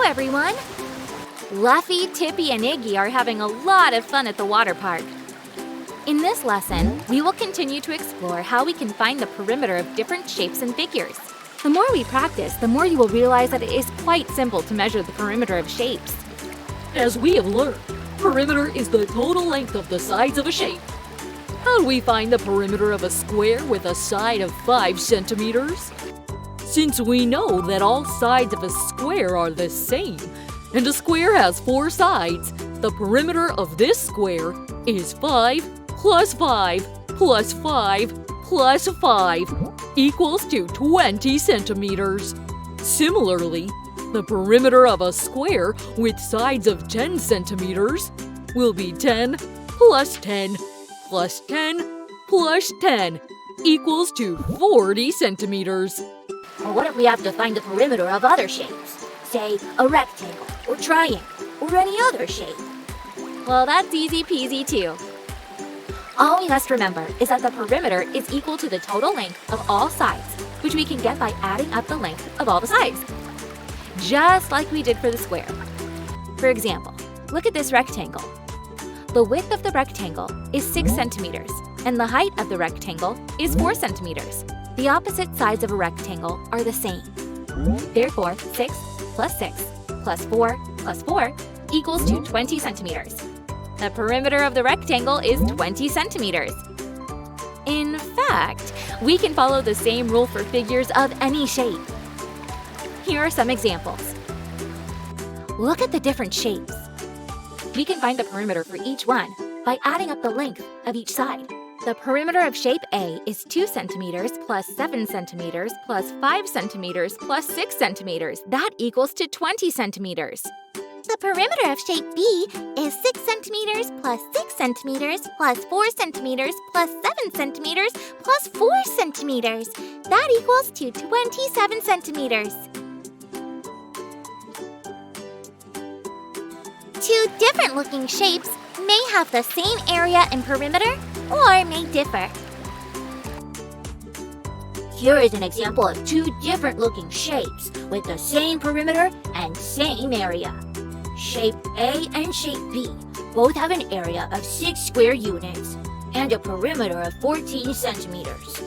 Hello, everyone! Luffie, Tippie, and Iggie are having a lot of fun at the water park. In this lesson, we will continue to explore how we can find the perimeter of different shapes and figures. The more we practice, the more you will realize that it is quite simple to measure the perimeter of shapes. As we have learned, perimeter is the total length of the sides of a shape. How do we find the perimeter of a square with a side of 5 centimeters? Since we know that all sides of a square are the same, and a square has 4 sides, the perimeter of this square is 5 plus 5 plus 5 plus 5 equals to 20 centimeters. Similarly, the perimeter of a square with sides of 10 centimeters will be 10 plus 10 plus 10 plus 10 equals to 40 centimeters. Or what if we have to find the perimeter of other shapes? Say, a rectangle, or triangle, or any other shape. Well, that's easy peasy too. All we must remember is that the perimeter is equal to the total length of all sides, which we can get by adding up the length of all the sides. Just like we did for the square. For example, look at this rectangle. The width of the rectangle is 6 centimeters, and the height of the rectangle is 4 centimeters. The opposite sides of a rectangle are the same. Therefore, 6 plus 6 plus 4 plus 4 equals to 20 centimeters. The perimeter of the rectangle is 20 centimeters. In fact, we can follow the same rule for figures of any shape. Here are some examples. Look at the different shapes. We can find the perimeter for each one by adding up the length of each side. The perimeter of shape A is 2 centimeters plus 7 centimeters plus 5 centimeters plus 6 centimeters. That equals to 20 centimeters. The perimeter of shape B is 6 centimeters plus 6 centimeters plus 4 centimeters plus 7 centimeters plus 4 centimeters. That equals to 27 centimeters. Two different looking shapes may have the same area and perimeter or may differ. Here is an example of 2 different looking shapes with the same perimeter and same area. Shape A and shape B both have an area of 6 square units and a perimeter of 14 centimeters.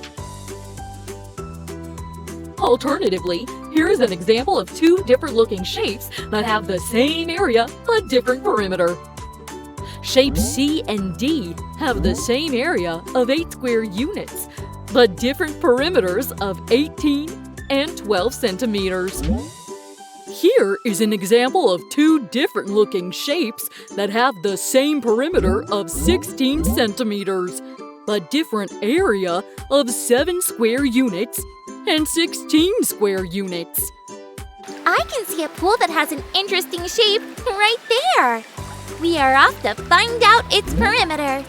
Alternatively, here is an example of 2 different looking shapes that have the same area, a different perimeter. Shapes C and D have the same area of 8 square units, but different perimeters of 18 and 12 centimeters. Here is an example of 2 different looking shapes that have the same perimeter of 16 centimeters, but different area of 7 square units and 16 square units. I can see a pool that has an interesting shape right there. We are off to find out its perimeter.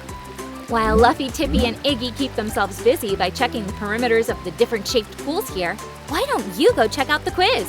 While Luffie, Tippie, and Iggie keep themselves busy by checking the perimeters of the different shaped pools here, why don't you go check out the quiz?